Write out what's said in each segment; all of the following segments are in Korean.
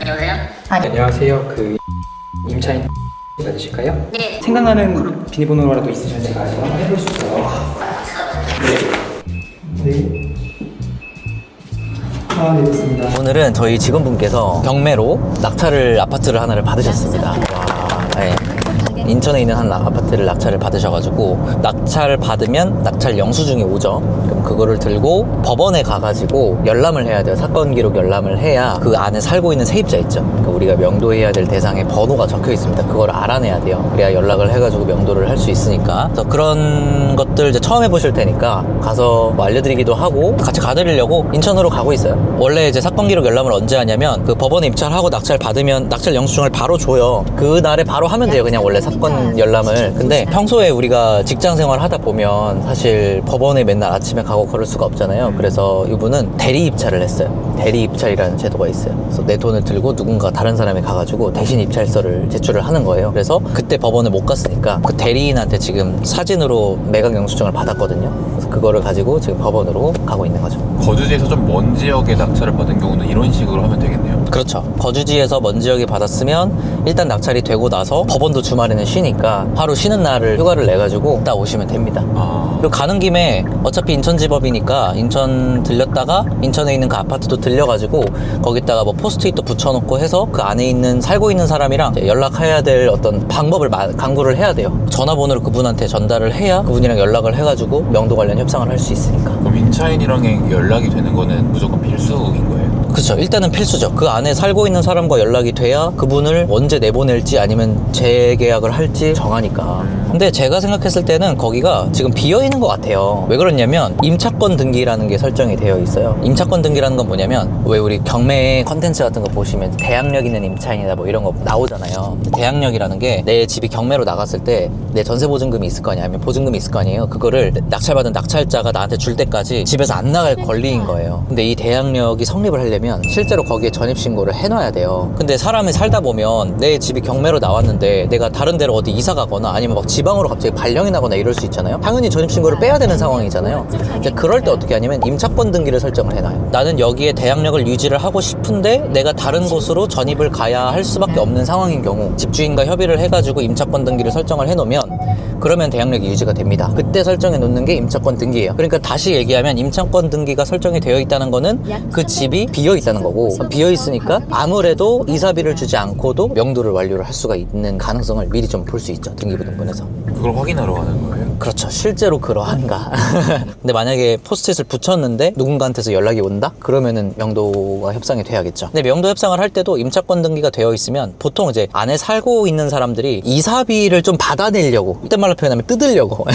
여보세요? 안녕하세요. 임차인 맞으실까요? 네. 생각나는 비밀번호라도 있으시면 제가 한번 해볼 수 있어요. 네. 네, 됐습니다. 오늘은 저희 직원분께서 경매로 낙찰을 아파트를 하나를 받으셨습니다. 와, 네. 인천에 있는 한 아파트를 낙찰을 받으셔가지고 낙찰을 받으면 낙찰 영수증이 오죠. 그럼 그거를 들고 법원에 가가지고 열람을 해야 돼요. 사건 기록 열람을 해야 그 안에 살고 있는 세입자 있죠. 그러니까 우리가 명도해야 될 대상에 번호가 적혀 있습니다. 그걸 알아내야 돼요. 그래야 연락을 해가지고 명도를 할 수 있으니까. 그래서 그런 것들 이제 처음 해보실 테니까 가서 뭐 알려드리기도 하고 같이 가드리려고 인천으로 가고 있어요. 원래 이제 사건 기록 열람을 언제 하냐면 그 법원에 입찰하고 낙찰 받으면 낙찰 영수증을 바로 줘요. 그 날에 바로 하면 돼요. 그냥 원래 사건 열람을. 근데 평소에 우리가 직장 생활 하다 보면 사실 법원에 맨날 아침에 가고 그럴 수가 없잖아요. 그래서 이분은 대리 입찰을 했어요. 대리 입찰이라는 제도가 있어요. 그래서 내 돈을 들고 누군가 다른 사람이 가가지고 대신 입찰서를 제출을 하는 거예요. 그래서 그때 법원에 못 갔으니까 그 대리인한테 지금 사진으로 매각 영수증을 받았거든요. 그래서 그거를 가지고 지금 법원으로 가고 있는 거죠. 거주지에서 좀 먼 지역에 낙찰을 받은 경우는 이런 식으로 하면 되겠네요. 그렇죠. 거주지에서 먼 지역에 받았으면 일단 낙찰이 되고 나서 법원도 주말에는 쉬니까 하루 쉬는 날을 휴가를 내가지고 딱 오시면 됩니다. 그리고 가는 김에 어차피 인천지법이니까 인천 들렸다가 인천에 있는 그 아파트도 들려가지고 거기다가 뭐 포스트잇도 붙여놓고 해서 그 안에 있는 살고 있는 사람이랑 이제 연락해야 될 어떤 방법을 강구를 해야 돼요. 전화번호를 그분한테 전달을 해야 그분이랑 연락을 해가지고 명도 관련 협상을 할 수 있으니까. 그럼 임차인이랑 연락이 되는 거는 무조건 필수인 거예요? 그렇죠. 일단은 필수죠. 그 안에 살고 있는 사람과 연락이 돼야 그분을 언제 내보낼지 아니면 재계약을 할지 정하니까. 근데 제가 생각했을 때는 거기가 지금 비어있는 것 같아요. 왜 그러냐면 임차권 등기라는 게 설정이 되어 있어요. 임차권 등기라는 건 뭐냐면 왜 우리 경매 컨텐츠 같은 거 보시면 대항력 있는 임차인이다 뭐 이런 거 나오잖아요. 대항력이라는 게 내 집이 경매로 나갔을 때 내 전세보증금이 있을 거 아니야, 아니면 보증금이 있을 거 아니에요. 그거를 낙찰받은 낙찰자가 나한테 줄 때까지 집에서 안 나갈 권리인 거예요. 근데 이 대항력이 성립을 하려면 실제로 거기에 전입신고를 해놔야 돼요. 근데 사람이 살다 보면 내 집이 경매로 나왔는데 내가 다른 데로 어디 이사 가거나 아니면 막 지방으로 갑자기 발령이 나거나 이럴 수 있잖아요. 당연히 전입신고를 빼야 되는 상황이잖아요. 이제 그럴 때 어떻게 하냐면 임차권 등기를 설정을 해놔요. 나는 여기에 대항력을 유지를 하고 싶은데 내가 다른 곳으로 전입을 가야 할 수밖에 없는 상황인 경우 집주인과 협의를 해가지고 임차권 등기를 설정을 해놓으면 그러면 대항력이 유지가 됩니다. 그때 설정해 놓는 게 임차권 등기예요. 그러니까 다시 얘기하면 임차권 등기가 설정이 되어 있다는 거는 그 집이 비어 있다는 거고, 비어 있으니까 아무래도 이사비를 주지 않고도 명도를 완료를 할 수가 있는 가능성을 미리 좀 볼 수 있죠. 등기부등본에서. 그걸 확인하러 가는 거예요? 그렇죠. 실제로 그러한가. 근데 만약에 포스트잇을 붙였는데 누군가한테서 연락이 온다? 그러면은 명도가 협상이 돼야겠죠. 근데 명도 협상을 할 때도 임차권 등기가 되어 있으면 보통 이제 안에 살고 있는 사람들이 이사비를 좀 받아내려고, 그때 말로 표현하면 뜯으려고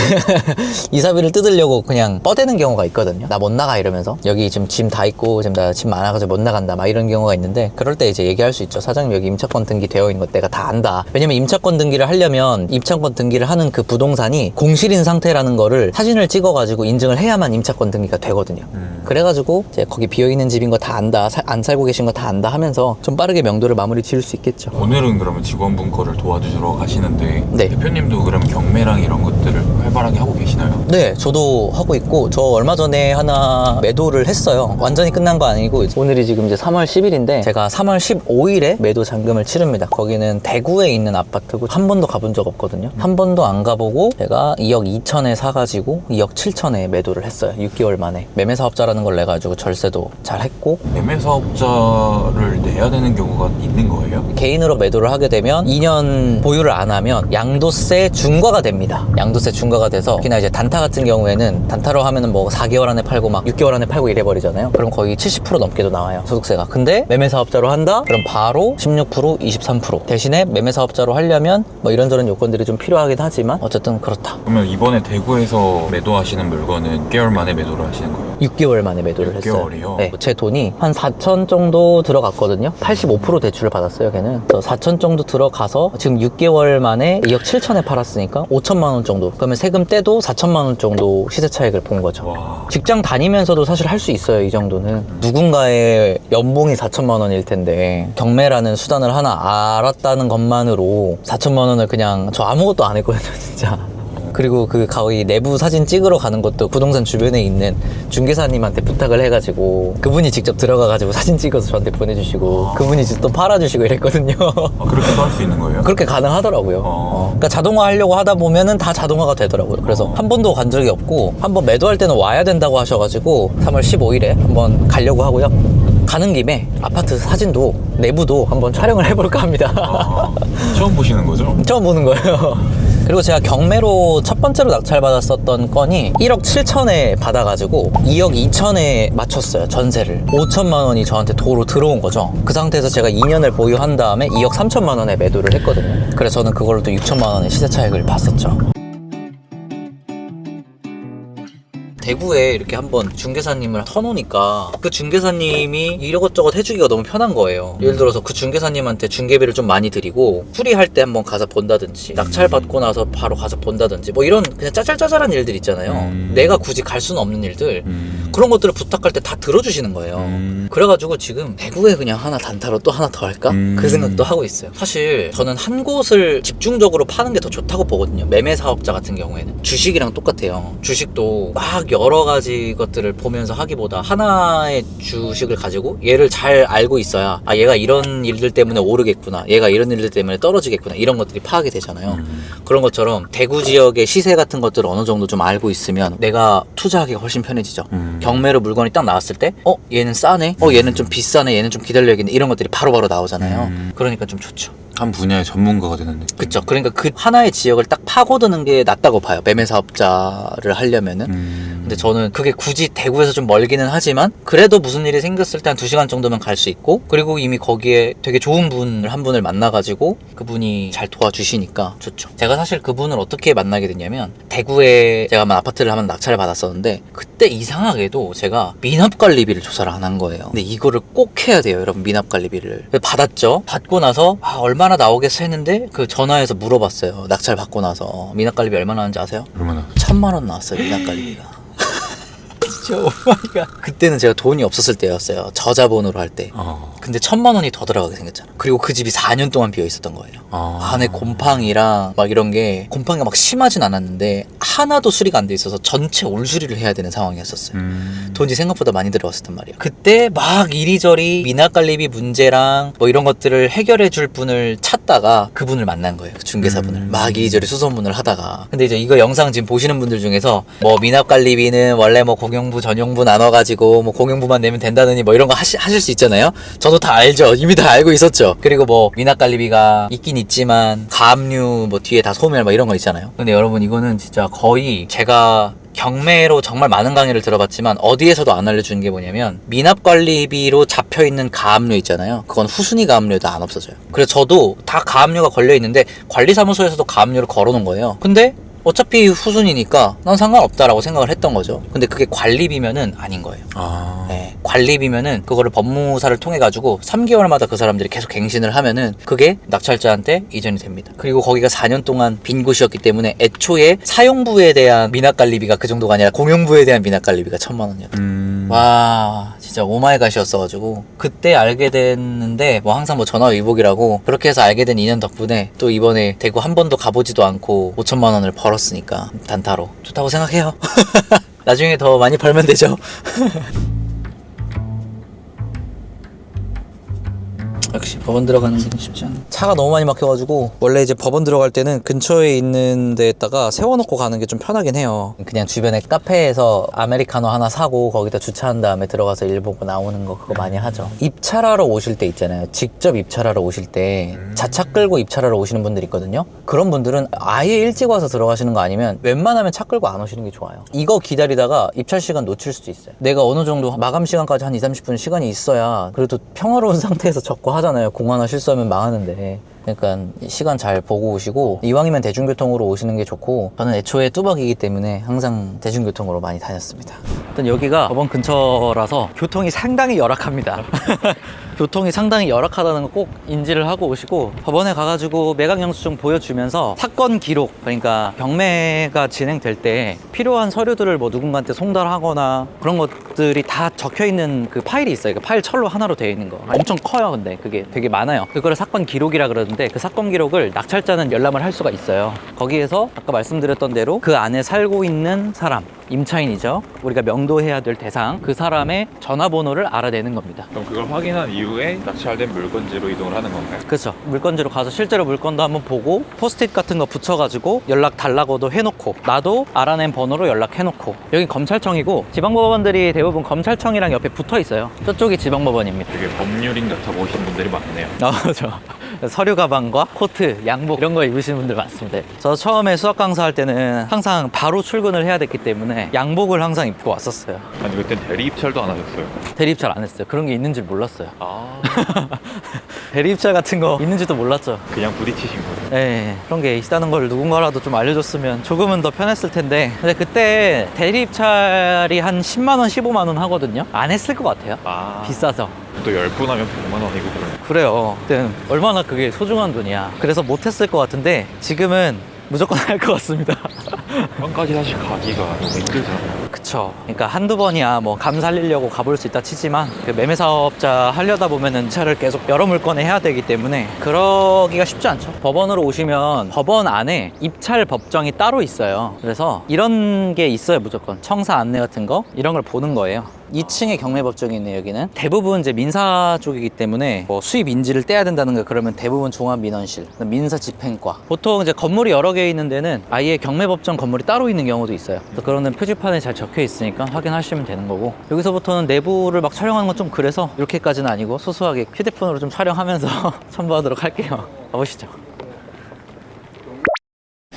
이사비를 뜯으려고 그냥 뻗대는 경우가 있거든요. 나 못 나가 이러면서 여기 지금 짐 다 있고 지금 나 짐 많아가지고 못 나간다 막 이런 경우가 있는데, 그럴 때 이제 얘기할 수 있죠. 사장님 여기 임차권 등기 되어 있는 거 내가 다 안다. 왜냐면 임차권 등기를 하려면 임차권 등기를 하는 그 부동산이 공실인 상태라는 거를 사진을 찍어가지고 인증을 해야만 임차권 등기가 되거든요. 그래가지고 이제 거기 비어있는 집인 거 다 안다, 안 살고 계신 거 다 안다 하면서 좀 빠르게 명도를 마무리 지을 수 있겠죠. 오늘은 그러면 직원분 거를 도와주러 가시는데 네. 대표님도 그러면 경매랑 이런 것들을 활발하게 하고 계시나요? 네, 저도 하고 있고, 저 얼마 전에 하나 매도를 했어요. 완전히 끝난 거 아니고 오늘이 지금 이제 3월 10일인데 제가 3월 15일에 매도 잔금을 치릅니다. 거기는 대구에 있는 아파트고 한 번도 가본 적 없거든요. 한 번도 안 가보고 제가 2억 2천에 사가지고 2억 7천에 매도를 했어요. 6개월 만에. 매매사업자라는 걸 내가지고 절세도 잘 했고. 매매사업자를 내야 되는 경우가 있는 거예요? 개인으로 매도를 하게 되면 2년 보유를 안 하면 양도세 중과가 됩니다. 양도세 중과가 돼서 특히나 이제 단타 같은 경우에는 단타로 하면은 뭐 4개월 안에 팔고 막 6개월 안에 팔고 이래버리잖아요. 그럼 거의 70% 넘게도 나와요, 소득세가. 근데 매매사업자로 한다? 그럼 바로 16%, 23%. 대신에 매매사업자로 하려면 뭐 이런저런 요건들이 좀 필요하긴 하지만 어쨌든 그렇다. 그러면 이번에 대구에서 매도하시는 물건은 6개월 만에 매도를 하시는 거예요? 6개월 만에 매도를 했어요. 6개월이요? 네, 제 돈이 한 4천 정도 들어갔거든요. 85% 대출을 받았어요, 걔는. 그래서 4천 정도 들어가서 지금 6개월 만에 2억 7천에 팔았으니까 5천만 원 정도. 그러면 세금 떼도 4천만 원 정도 시세 차익을 본 거죠. 와. 직장 다니면서도 사실 할 수 있어요, 이 정도는. 누군가의 연봉이 4천만 원일 텐데 경매라는 수단을 하나 알았다는 것만으로 4천만 원을 그냥 저 아무것도 안 했거든요, 진짜. 그리고 그 거의 내부 사진 찍으러 가는 것도 부동산 주변에 있는 중개사님한테 부탁을 해가지고 그분이 직접 들어가가지고 사진 찍어서 저한테 보내주시고 그분이 이제 또 팔아주시고 이랬거든요. 그렇게도 할 수 있는 거예요? 그렇게 가능하더라고요. 그러니까 자동화 하려고 하다 보면은 다 자동화가 되더라고요. 그래서 한 번도 간 적이 없고 한번 매도할 때는 와야 된다고 하셔가지고 3월 15일에 한번 가려고 하고요. 가는 김에 아파트 사진도 내부도 한번 촬영을 해볼까 합니다. 처음 보시는 거죠? 처음 보는 거예요. 그리고 제가 경매로 첫 번째로 낙찰받았었던 건이 1억 7천에 받아가지고 2억 2천에 맞췄어요, 전세를. 5천만 원이 저한테 도로 들어온 거죠. 그 상태에서 제가 2년을 보유한 다음에 2억 3천만 원에 매도를 했거든요. 그래서 저는 그걸로 또 6천만 원의 시세 차익을 봤었죠. 대구에 이렇게 한번 중개사님을 터놓으니까 그 중개사님이 이것저것 해주기가 너무 편한 거예요. 예를 들어서 그 중개사님한테 중개비를 좀 많이 드리고 수리할 때 한번 가서 본다든지 낙찰 받고 나서 바로 가서 본다든지 뭐 이런 그냥 짜잘짜잘한 일들 있잖아요. 내가 굳이 갈 수는 없는 일들 그런 것들을 부탁할 때 다 들어주시는 거예요. 그래가지고 지금 대구에 그냥 하나 단타로 또 하나 더 할까? 그 생각도 하고 있어요. 사실 저는 한 곳을 집중적으로 파는 게 더 좋다고 보거든요. 매매 사업자 같은 경우에는 주식이랑 똑같아요. 주식도 막 여러 가지 것들을 보면서 하기보다 하나의 주식을 가지고 얘를 잘 알고 있어야 아 얘가 이런 일들 때문에 오르겠구나, 얘가 이런 일들 때문에 떨어지겠구나, 이런 것들이 파악이 되잖아요. 그런 것처럼 대구 지역의 시세 같은 것들을 어느 정도 좀 알고 있으면 내가 투자하기가 훨씬 편해지죠. 경매로 물건이 딱 나왔을 때 얘는 싸네, 얘는 좀 비싸네, 얘는 좀 기다려야겠네, 이런 것들이 바로바로 나오잖아요. 그러니까 좀 좋죠. 한 분야의 전문가가 되는 느낌. 그쵸. 그러니까 그 하나의 지역을 딱 파고드는 게 낫다고 봐요, 매매 사업자를 하려면은. 근데 저는 그게 굳이 대구에서 좀 멀기는 하지만 그래도 무슨 일이 생겼을 때 한 2시간 정도면 갈 수 있고, 그리고 이미 거기에 되게 좋은 분을 한 분을 만나가지고 그분이 잘 도와주시니까 좋죠. 제가 사실 그분을 어떻게 만나게 됐냐면, 대구에 제가 한번 아파트를 한번 낙찰을 받았었는데 그때 이상하게도 제가 미납관리비를 조사를 안 한 거예요. 근데 이거를 꼭 해야 돼요, 여러분. 미납관리비를 받았죠. 받고 나서 얼마나 나오겠어 했는데 그 전화해서 물어봤어요. 낙찰 받고 나서 미납관리비 얼마나 하는지 아세요? 얼마나? 1,000만 원 나왔어요, 미납관리비가. 진짜 오마이갓. 그때는 제가 돈이 없었을 때였어요, 저자본으로 할 때. 근데 1,000만 원이 더 들어가게 생겼잖아. 그리고 그 집이 4년 동안 비어 있었던 거예요. 안에 곰팡이랑 막 이런 게, 곰팡이가 막 심하진 않았는데 하나도 수리가 안 돼 있어서 전체 올수리를 해야 되는 상황이었었어요. 돈이 생각보다 많이 들어갔었단 말이에요. 그때 막 이리저리 미납관리비 문제랑 뭐 이런 것들을 해결해 줄 분을 찾다가 그분을 만난 거예요, 그 중개사분을. 막 이리저리 수소문을 하다가. 근데 이제 이거 영상 지금 보시는 분들 중에서 뭐 미납관리비는 원래 뭐 공용부 전용부 나눠가지고 뭐 공용부만 내면 된다느니 뭐 이런 거 하실 수 있잖아요. 저도 다 알죠. 이미 다 알고 있었죠. 그리고 뭐 미납관리비가 있긴 있지만 가압류 뭐 뒤에 다 소멸 뭐 이런 거 있잖아요. 근데 여러분, 이거는 진짜 거의 제가 경매로 정말 많은 강의를 들어봤지만 어디에서도 안 알려주는 게 뭐냐면, 미납관리비로 잡혀있는 가압류 있잖아요. 그건 후순위 가압류도 안 없어져요. 그래서 저도 다 가압류가 걸려있는데 관리사무소에서도 가압류를 걸어놓은 거예요. 근데 어차피 후순위니까 난 상관없다라고 생각을 했던 거죠. 근데 그게 관리비면은 아닌 거예요. 네, 관리비면은 그거를 법무사를 통해 가지고 3개월마다 그 사람들이 계속 갱신을 하면은 그게 낙찰자한테 이전이 됩니다. 그리고 거기가 4년 동안 빈 곳이었기 때문에 애초에 사용부에 대한 미납관리비가 그 정도가 아니라 공용부에 대한 미납관리비가 1,000만 원이었다. 와, 진짜 오마이갓이었어가지고 그때 알게 됐는데, 뭐 항상 뭐 전화위복이라고, 그렇게 해서 알게 된 인연 덕분에 또 이번에 대구 한 번도 가보지도 않고 5천만 원을 벌었으니까 단타로 좋다고 생각해요. 나중에 더 많이 벌면 되죠. 역시 법원 들어가는 게 쉽지 않아. 차가 너무 많이 막혀가지고 원래 이제 법원 들어갈 때는 근처에 있는 데에다가 세워놓고 가는 게 좀 편하긴 해요. 그냥 주변에 카페에서 아메리카노 하나 사고 거기다 주차한 다음에 들어가서 일 보고 나오는 거, 그거 많이 하죠. 입찰하러 오실 때 있잖아요. 직접 입찰하러 오실 때 자차 끌고 입찰하러 오시는 분들 있거든요. 그런 분들은 아예 일찍 와서 들어가시는 거 아니면 웬만하면 차 끌고 안 오시는 게 좋아요. 이거 기다리다가 입찰 시간 놓칠 수도 있어요. 내가 어느 정도 마감 시간까지 한 20-30분 시간이 있어야 그래도 평화로운 상태에서 적고 하잖아요. 공 하나 실수하면 망하는데. 그러니까 시간 잘 보고 오시고, 이왕이면 대중교통으로 오시는 게 좋고, 저는 애초에 뚜벅이기 때문에 항상 대중교통으로 많이 다녔습니다. 일단 여기가 법원 근처라서 교통이 상당히 열악합니다. 교통이 상당히 열악하다는 거 꼭 인지를 하고 오시고, 법원에 가가지고 매각 영수증 보여주면서 사건 기록, 그러니까 경매가 진행될 때 필요한 서류들을 뭐 누군가한테 송달하거나 그런 것들이 다 적혀있는 그 파일이 있어요. 그 파일 철로 하나로 되어 있는 거 엄청 커요. 근데 그게 되게 많아요. 그거를 사건 기록이라 그러는데, 기록인데 그 사건 기록을 낙찰자는 열람을 할 수가 있어요. 거기에서 아까 말씀드렸던 대로 그 안에 살고 있는 사람, 임차인이죠. 우리가 명도해야 될 대상, 그 사람의 전화번호를 알아내는 겁니다. 그럼 그걸 확인한 이후에 낙찰된 물건지로 이동을 하는 건가요? 그렇죠. 물건지로 가서 실제로 물건도 한번 보고 포스트잇 같은 거 붙여가지고 연락 달라고도 해놓고 나도 알아낸 번호로 연락해놓고. 여기 검찰청이고 지방법원들이 대부분 검찰청이랑 옆에 붙어 있어요. 저쪽이 지방법원입니다. 되게 법률인 같아 보이시는 분들이 많네요. 그렇죠. 서류 가방과 코트, 양복 이런 거 입으시는 분들 많습니다. 저 처음에 수학 강사할 때는 항상 바로 출근을 해야 됐기 때문에 양복을 항상 입고 왔었어요. 아니 그땐 대리 입찰도 안 하셨어요? 대리 입찰 안 했어요. 그런 게 있는 줄 몰랐어요. 아 대리 입찰 같은 거 있는지도 몰랐죠. 그냥 부딪히신 거예요? 네, 그런 게 있다는 걸 누군가라도 좀 알려줬으면 조금은 더 편했을 텐데. 근데 그때 대리 입찰이 한 10만 원, 15만 원 하거든요. 안 했을 것 같아요. 아 비싸서. 또 10분 하면 100만 원이고 그러네. 그래요. 그때는 얼마나 그게 소중한 돈이야. 그래서 못했을 것 같은데 지금은 무조건 할 것 같습니다. 현까지 사실 가기가 너무 힘들잖아요. 그쵸. 그러니까 한두 번이야 뭐 감 살리려고 가볼 수 있다 치지만 그 매매 사업자 하려다 보면은 차를 계속 여러 물건에 해야 되기 때문에 그러기가 쉽지 않죠. 법원으로 오시면 법원 안에 입찰 법정이 따로 있어요. 그래서 이런 게 있어요. 무조건 청사 안내 같은 거 이런 걸 보는 거예요. 2층에 경매법정이 있네요. 여기는 대부분 이제 민사 쪽이기 때문에 뭐 수입 인지를 떼야 된다는 거 그러면 대부분 종합민원실, 민사집행과. 보통 이제 건물이 여러 개 있는 데는 아예 경매법정 건물이 따로 있는 경우도 있어요. 그래서 그런 데는 표지판에 잘 적혀 있으니까 확인하시면 되는 거고, 여기서부터는 내부를 막 촬영하는 건 좀 그래서 이렇게까지는 아니고 소소하게 휴대폰으로 좀 촬영하면서 첨부하도록 할게요. 가보시죠.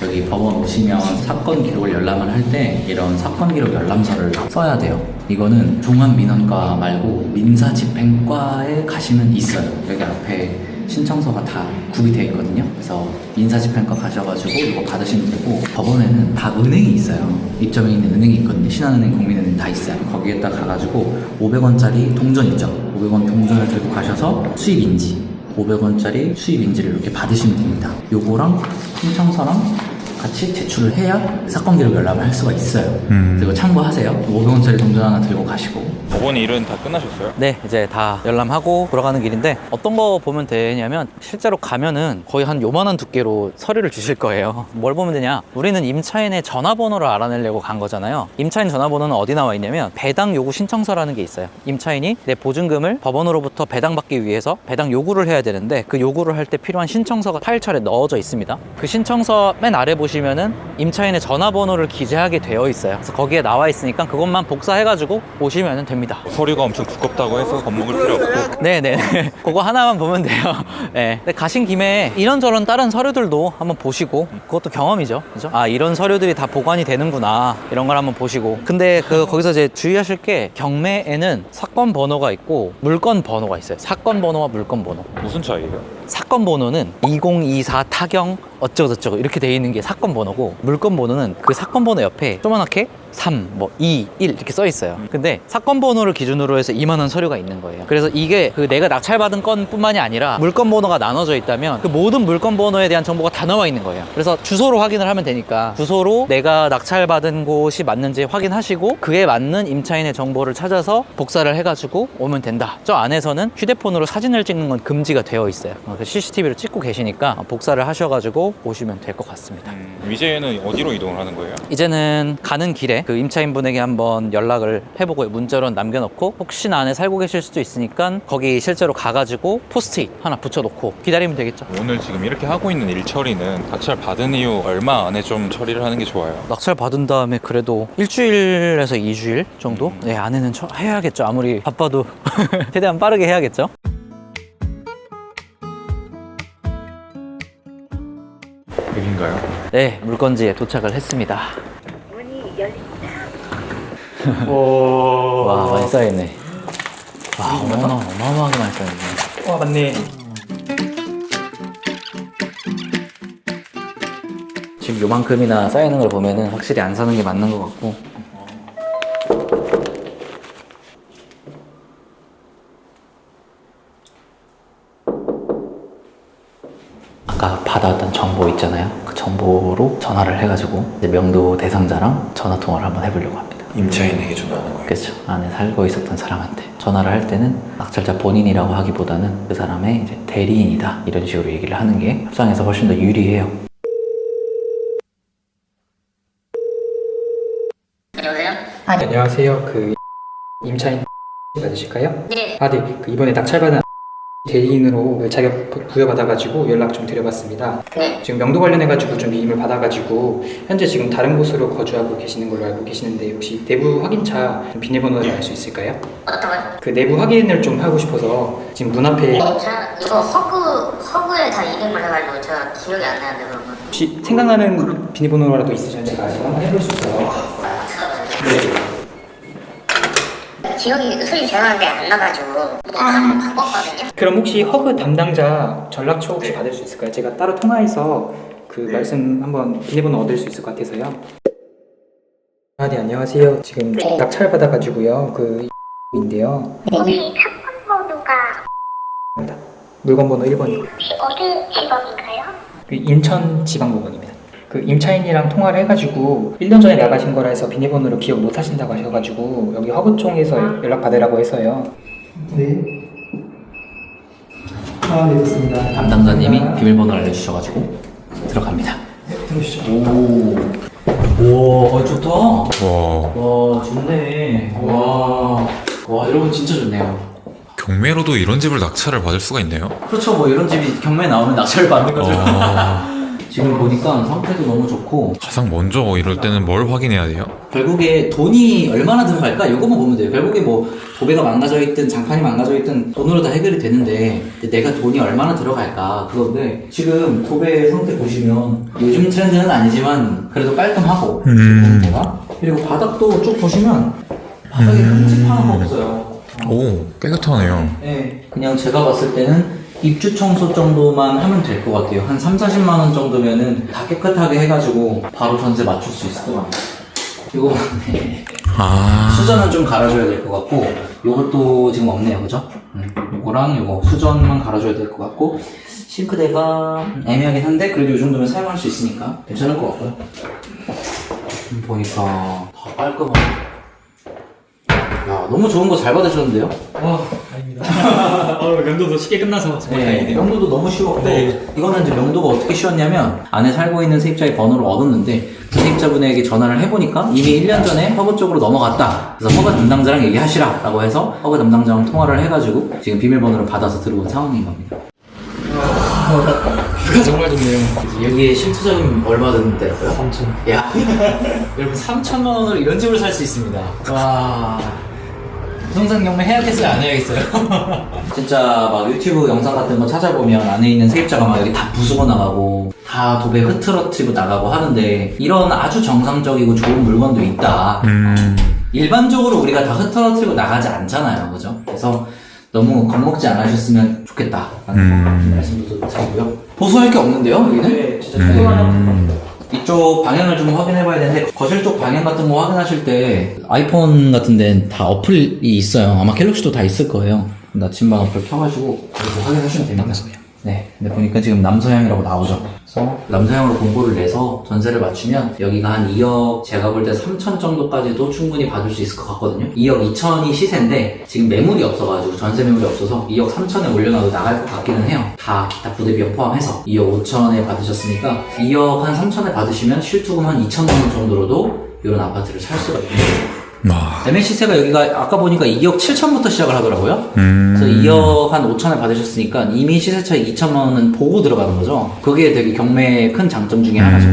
여기 법원 오시면 사건 기록을 열람을 할 때 이런 사건 기록 열람서를 써야 돼요. 이거는 종합민원과 말고 민사집행과에 가시면 있어요. 여기 앞에 신청서가 다 구비되어 있거든요. 그래서 민사집행과 가셔가지고 이거 받으시면 되고, 법원에는 다 은행이 있어요. 입점에 있는 은행이 있거든요. 신한은행, 국민은행 다 있어요. 거기에다 가가지고 500원짜리 동전 있죠. 500원 동전을 들고 가셔서 수입인지 500원짜리 수입인지를 이렇게 받으시면 됩니다. 요거랑 신청서랑 같이 제출을 해야 사건 기록 열람을 할 수가 있어요. 그리고 참고하세요. 500원짜리 동전 하나 들고 가시고. 법원 일은 다 끝나셨어요? 네, 이제 다 열람하고 돌아가는 길인데 어떤 거 보면 되냐면 실제로 가면은 거의 한 요만한 두께로 서류를 주실 거예요. 뭘 보면 되냐? 우리는 임차인의 전화번호를 알아내려고 간 거잖아요. 임차인 전화번호는 어디 나와 있냐면 배당 요구 신청서라는 게 있어요. 임차인이 내 보증금을 법원으로부터 배당받기 위해서 배당 요구를 해야 되는데 그 요구를 할 때 필요한 신청서가 파일철에 넣어져 있습니다. 그 신청서 맨 아래 보시면은 임차인의 전화번호를 기재하게 되어 있어요. 그래서 거기에 나와 있으니까 그것만 복사해가지고 오시면 됩니다. 서류가 엄청 두껍다고 해서 겁먹을 필요 없고. 네네. 그거 하나만 보면 돼요. 네. 근데 가신 김에 이런저런 다른 서류들도 한번 보시고, 그것도 경험이죠. 그죠? 아, 이런 서류들이 다 보관이 되는구나. 이런 걸 한번 보시고. 근데 거기서 이제 주의하실 게 경매에는 사건 번호가 있고 물건 번호가 있어요. 사건 번호와 물건 번호. 무슨 차이예요? 사건 번호는 2024 타경 어쩌고저쩌고 이렇게 돼 있는 게 사건 번호고, 물건 번호는 그 사건 번호 옆에 조그맣게 3, 2, 1 이렇게 써 있어요. 근데 사건 번호를 기준으로 해서 이만한 서류가 있는 거예요. 그래서 이게 그 내가 낙찰받은 건뿐만이 아니라 물건 번호가 나눠져 있다면 그 모든 물건 번호에 대한 정보가 다 나와 있는 거예요. 그래서 주소로 확인을 하면 되니까 주소로 내가 낙찰받은 곳이 맞는지 확인하시고 그에 맞는 임차인의 정보를 찾아서 복사를 해가지고 오면 된다. 저 안에서는 휴대폰으로 사진을 찍는 건 금지가 되어 있어요. CCTV로 찍고 계시니까 복사를 하셔가지고 오시면 될 것 같습니다. 이제는 어디로 이동을 하는 거예요? 이제는 가는 길에 그 임차인분에게 한번 연락을 해보고 문자로 남겨놓고, 혹시나 안에 살고 계실 수도 있으니까 거기 실제로 가가지고 포스트잇 하나 붙여놓고 기다리면 되겠죠. 오늘 지금 이렇게 하고 있는 일 처리는 낙찰 받은 이후 얼마 안에 좀 처리를 하는 게 좋아요? 낙찰 받은 다음에 그래도 일주일에서 2주일 정도? 네, 안에는 해야겠죠. 아무리 바빠도 최대한 빠르게 해야겠죠. 여긴가요? 네, 물건지에 도착을 했습니다. 문이 열립니다. 와, 많이 쌓여있네. 와, 어마어마하게 많이 쌓여있네. 와, 맞네. 지금 요만큼이나 쌓이는 걸 보면은 확실히 안 사는 게 맞는 것 같고. 아까 받아왔던 정보 있잖아요. 그 정보로 전화를 해가지고 이제 명도 대상자랑 전화 통화를 한번 해보려고 합니다. 임차인에게 전화하는 거예요? 그렇죠. 안에 살고 있었던 사람한테 전화를 할 때는 낙찰자 본인이라고 하기보다는 그 사람의 이제 대리인이다 이런 식으로 얘기를 하는 게 협상에서 훨씬 더 유리해요. 여보세요? 안녕하세요. 그 임차인 받으실까요? 네. 네. 그 이번에 낙찰받은 대리인으로 자격 부여받아가지고 연락 좀 드려봤습니다. 네. 지금 명도 관련해가지고 좀 위임을 받아가지고 현재 지금 다른 곳으로 거주하고 계시는 걸로 알고 계시는데 혹시 내부 확인차 비밀번호를 알 수 있을까요? 어떤 거요? 그 내부 확인을 좀 하고 싶어서 지금 문 앞에 제가 이거 허구에 다 이름을 해가지고 제가 기억이 안 나는데 그런 건. 혹시 생각나는 비밀번호라도 있으시면 제가 한번 해볼 수 있어요. 네. 기억이 솔직히 죄송한데 안 나가지고 한번 바꿨거든요. 그럼 혹시 허그 담당자 전락처 혹시 받을 수 있을까요? 제가 따로 통화해서 그 말씀 한번 비밀번호 얻을 수 있을 것 같아서요. 네, 안녕하세요. 지금 낙찰 받아가지고요. 그 인데요. 혹시 사건 번호가 물건 번호 1번이요. 혹시 어느 직업인가요? 그 인천지방법원입니다. 그 임차인이랑 통화를 해가지고 1년 전에 나가신 거라 해서 비밀번호를 기억 못 하신다고 하셔가지고 여기 허구청에서 연락 받으라고 해서요. 네. 네, 좋습니다. 담당자님이 비밀번호를 알려주셔가지고 들어갑니다. 들어오시죠. 오, 좋다. 와, 와, 좋네. 와, 이런 건 진짜 좋네요. 경매로도 이런 집을 낙찰을 받을 수가 있네요. 그렇죠. 뭐 이런 집이 경매 나오면 낙찰을 받는 거죠. 지금 보니까 상태도 너무 좋고 가장 먼저 이럴 때는 뭘 확인해야 돼요? 결국에 돈이 얼마나 들어갈까? 이것만 보면 돼요. 결국에 뭐 도배가 망가져 있든 장판이 망가져 있든 돈으로 다 해결이 되는데 내가 돈이 얼마나 들어갈까 그건데 지금 도배 상태 보시면 요즘 트렌드는 아니지만 그래도 깔끔하고 상태가 그리고 바닥도 쭉 보시면 바닥에 흠집 하나가 없어요. 오, 깨끗하네요. 네, 그냥 제가 봤을 때는 입주 청소 정도만 하면 될 것 같아요. 한 3-40만 원 정도면은 다 깨끗하게 해가지고 바로 전세 맞출 수 있을 것 같아요. 이거 수전은 좀 갈아줘야 될 것 같고 요것도 지금 없네요, 그죠? 요거랑 요거 수전만 갈아줘야 될 것 같고 싱크대가 애매하긴 한데 그래도 이 정도면 사용할 수 있으니까 괜찮을 것 같고요. 보니까 다 깔끔하네. 야, 너무 좋은 거 잘 받으셨는데요? 다행입니다. 면도도 쉽게 끝나서 정말 네, 다행이네요. 명도도 너무 쉬웠고 이거는 이제 명도가 어떻게 쉬웠냐면 안에 살고 있는 세입자의 번호를 얻었는데 그 세입자분에게 전화를 해보니까 이미 1년 전에 허그 쪽으로 넘어갔다. 그래서 허그 담당자랑 얘기하시라 라고 해서 허그 담당자랑 통화를 해가지고 지금 비밀번호를 받아서 들어온 상황인 겁니다. 뷰가 정말 좋네요. 여기에 실투자금 얼마 드는데요? 3천. 야, 여러분 3천만 원으로 이런 집을 살 수 있습니다. 와, 부동산 경매 해야겠어요, 안 해야겠어요? 진짜 막 유튜브 영상 같은 거 찾아보면 안에 있는 세입자가 막 여기 다 부수고 나가고 다 도배 흐트러뜨리고 나가고 하는데 이런 아주 정상적이고 좋은 물건도 있다. 일반적으로 우리가 다 흐트러뜨리고 나가지 않잖아요, 그죠? 그래서 너무 겁먹지 않으셨으면 좋겠다 라는 말씀도 드리고요. 보수할 게 없는데요, 여기는? 네, 진짜 깔끔하네요. 이쪽 방향을 좀 확인해 봐야 되는데 거실 쪽 방향 같은 거 확인하실 때 아이폰 같은 데는 다 어플이 있어요. 아마 갤럭시도 다 있을 거예요. 나침반 어플 켜가지고 그래서 확인하시면 됩니다. 네, 근데 보니까 지금 남서향이라고 나오죠. 그래서 남서향으로 공고를 내서 전세를 맞추면 여기가 한 2억, 제가 볼 때 3천 정도까지도 충분히 받을 수 있을 것 같거든요. 2억 2천이 시세인데 지금 매물이 없어가지고 전세 매물이 없어서 2억 3천에 올려놔도 나갈 것 같기는 해요. 다 기타 부대비용 포함해서 2억 5천에 받으셨으니까 2억 한 3천에 받으시면 실투금 한 2천만 원 정도로도 이런 아파트를 살 수가 있는 매매 시세가 여기가 아까 보니까 2억 7천부터 시작을 하더라고요. 그래서 2억 한 5천에 받으셨으니까 이미 시세 차익 2천만 원은 보고 들어가는 거죠. 그게 되게 경매의 큰 장점 중에 하나죠.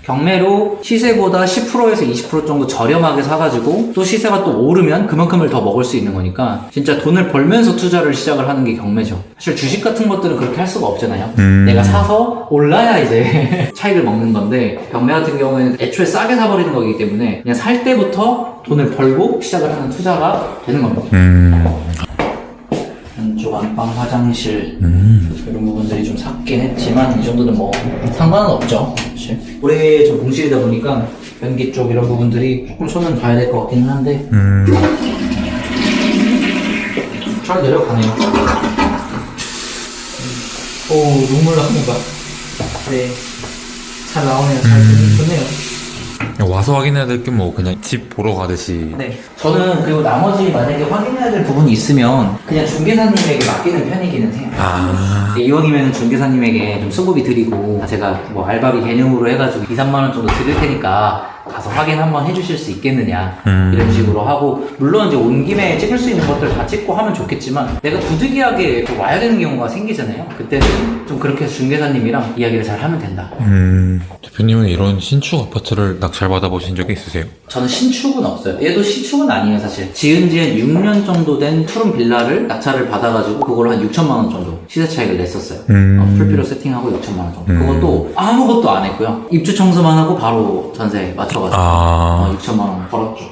경매로 시세보다 10%에서 20% 정도 저렴하게 사가지고 또 시세가 또 오르면 그만큼을 더 먹을 수 있는 거니까 진짜 돈을 벌면서 투자를 시작을 하는 게 경매죠. 사실 주식 같은 것들은 그렇게 할 수가 없잖아요. 내가 사서 올라야 이제 차익을 먹는 건데 경매 같은 경우에는 애초에 싸게 사버리는 거기 때문에 그냥 살 때부터 돈을 벌고 시작을 하는 투자가 되는 겁니다. 한쪽 안방 화장실 이런 부분들이 좀 삭긴 했지만 이 정도는 뭐 상관은 없죠. 사실 올해 저 공실이다 보니까 변기 쪽 이런 부분들이 조금 손은 봐야 될 것 같기는 한데 잘 내려가네요. 오, 눈물 나는 거. 네, 잘 나오네요. 잘 좋네요. 와서 확인해야 될 게 뭐 그냥 집 보러 가듯이. 네, 저는 그리고 나머지 만약에 확인해야 될 부분이 있으면 그냥 중개사님에게 맡기는 편이기는 해요. 이왕이면 중개사님에게 좀 수고비 드리고 제가 뭐 알바비 개념으로 해가지고 2, 3만 원 정도 드릴 테니까 가서 확인 한번 해주실 수 있겠느냐 이런 식으로 하고, 물론 이제 온 김에 찍을 수 있는 것들 다 찍고 하면 좋겠지만 내가 부득이하게 또 와야 되는 경우가 생기잖아요. 그때는 좀 그렇게 해서 중개사님이랑 이야기를 잘 하면 된다. 대표님은 이런 신축 아파트를 낙찰 받아보신 적이 있으세요? 저는 신축은 없어요. 얘도 신축은 아니에요, 사실. 지은 지 6년 정도 된 투룸 빌라를 낙찰을 받아가지고 그걸로 한 6천만 원 정도 시세 차익을 냈었어요. 풀피로 세팅하고 6천만 원 정도. 그것도 아무것도 안 했고요. 입주 청소만 하고 바로 전세 맞춰가지고 6천만 원 벌었죠.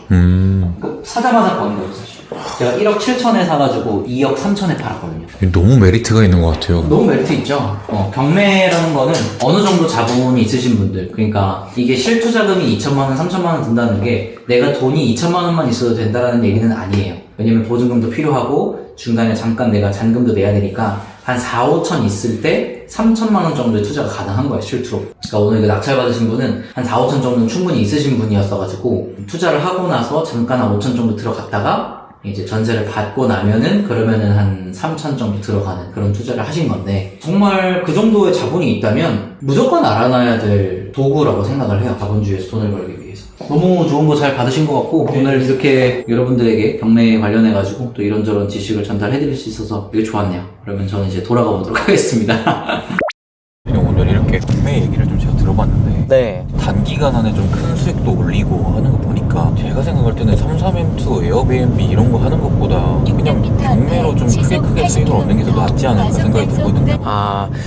그 사자마자 버는 거죠, 사실. 제가 1억 7천에 사가지고 2억 3천에 팔았거든요. 너무 메리트가 있는 것 같아요. 너무 메리트 있죠. 경매라는 거는 어느 정도 자본이 있으신 분들, 그러니까 이게 실투자금이 2천만 원, 3천만 원 든다는 게 내가 돈이 2천만 원만 있어도 된다는 얘기는 아니에요. 왜냐면 보증금도 필요하고 중간에 잠깐 내가 잔금도 내야 되니까 한 4, 5천 있을 때 3천만 원 정도의 투자가 가능한 거예요, 실투로. 그러니까 오늘 그 낙찰 받으신 분은 한 4, 5천 정도는 충분히 있으신 분이었어가지고 투자를 하고 나서 잠깐 한 5천 정도 들어갔다가 이제 전세를 받고 나면은 그러면은 한 3천 정도 들어가는 그런 투자를 하신 건데, 정말 그 정도의 자본이 있다면 무조건 알아놔야 될 도구라고 생각을 해요. 자본주의에서 돈을 벌기 위해서. 너무 좋은 거 잘 받으신 것 같고, 오늘 이렇게 여러분들에게 경매에 관련해가지고 또 이런저런 지식을 전달해드릴 수 있어서 되게 좋았네요. 그러면 저는 이제 돌아가 보도록 하겠습니다. 오늘 이렇게 경매 얘기를 좀 제가 들어봤는데 네. 단기간 안에 좀 큰 수익도 올리고 하는 거 보니까 제가 생각할 때는 3,3M2 에어비앤비 이런 거 하는 것보다 그냥 경매로 좀 크게 수익을 얻는 게 더 낫지 않을까 생각이 들거든요.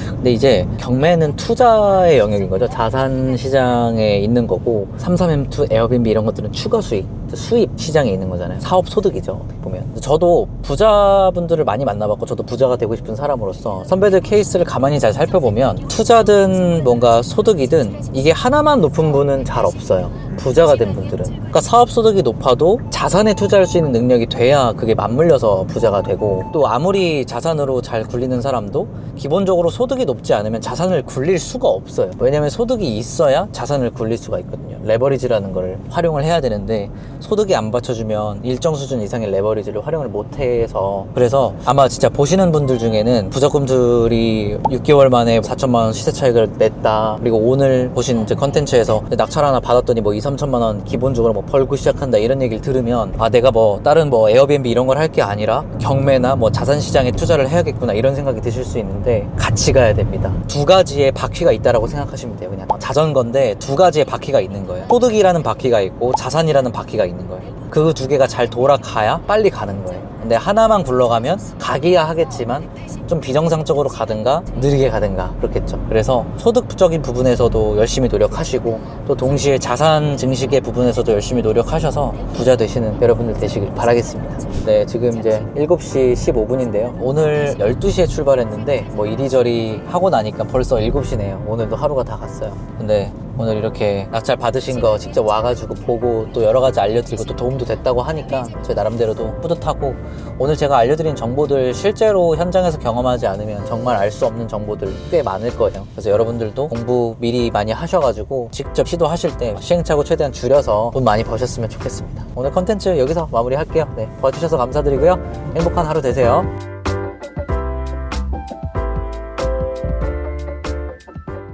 근데 이제 경매는 투자의 영역인 거죠. 자산 시장에 있는 거고, 33M2, 에어비앤비 이런 것들은 추가 수익, 수입 시장에 있는 거잖아요. 사업 소득이죠, 어떻게 보면. 저도 부자분들을 많이 만나봤고, 저도 부자가 되고 싶은 사람으로서 선배들 케이스를 가만히 잘 살펴보면 투자든 뭔가 소득이든 이게 하나만 높은 분은 잘 없어요. 부자가 된 분들은. 그러니까 사업 소득이 높아도 자산에 투자할 수 있는 능력이 돼야 그게 맞물려서 부자가 되고, 또 아무리 자산으로 잘 굴리는 사람도 기본적으로 소득이 높지 않으면 자산을 굴릴 수가 없어요. 왜냐면 소득이 있어야 자산을 굴릴 수가 있거든요. 레버리지라는 걸 활용을 해야 되는데 소득이 안 받쳐주면 일정 수준 이상의 레버리지를 활용을 못해서, 그래서 아마 진짜 보시는 분들 중에는 부자금들이 6개월 만에 4천만 원 시세 차익을 냈다, 그리고 오늘 보신 이제 컨텐츠에서 낙찰 하나 받았더니 뭐 2, 3천만 원 기본적으로 뭐 벌고 시작한다 이런 얘기를 들으면, 내가 뭐 다른 뭐 에어비앤비 이런 걸 할 게 아니라 경매나 뭐 자산시장에 투자를 해야겠구나 이런 생각이 드실 수 있는데, 같이 가야 됩니다. 두 가지의 바퀴가 있다라고 생각하시면 돼요. 그냥 자전거인데 두 가지의 바퀴가 있는 거예요. 소득이라는 바퀴가 있고 자산이라는 바퀴가 있는 거예요. 그 두 개가 잘 돌아가야 빨리 가는 거예요. 근데 하나만 굴러가면 가기야 하겠지만 좀 비정상적으로 가든가 느리게 가든가 그렇겠죠. 그래서 소득적인 부분에서도 열심히 노력하시고, 또 동시에 자산 증식의 부분에서도 열심히 노력하셔서 부자 되시는 여러분들 되시길 바라겠습니다. 네, 지금 이제 7시 15분인데요 오늘 12시에 출발했는데 뭐 이리저리 하고 나니까 벌써 7시네요 오늘도 하루가 다 갔어요. 근데 오늘 이렇게 낙찰 받으신 거 직접 와가지고 보고 또 여러 가지 알려드리고 또 도움도 됐다고 하니까 제 나름대로도 뿌듯하고, 오늘 제가 알려드린 정보들 실제로 현장에서 경험하지 않으면 정말 알 수 없는 정보들 꽤 많을 거예요. 그래서 여러분들도 공부 미리 많이 하셔가지고 직접 시도하실 때 시행착오 최대한 줄여서 돈 많이 버셨으면 좋겠습니다. 오늘 컨텐츠 여기서 마무리할게요. 네, 봐주셔서 감사드리고요. 행복한 하루 되세요.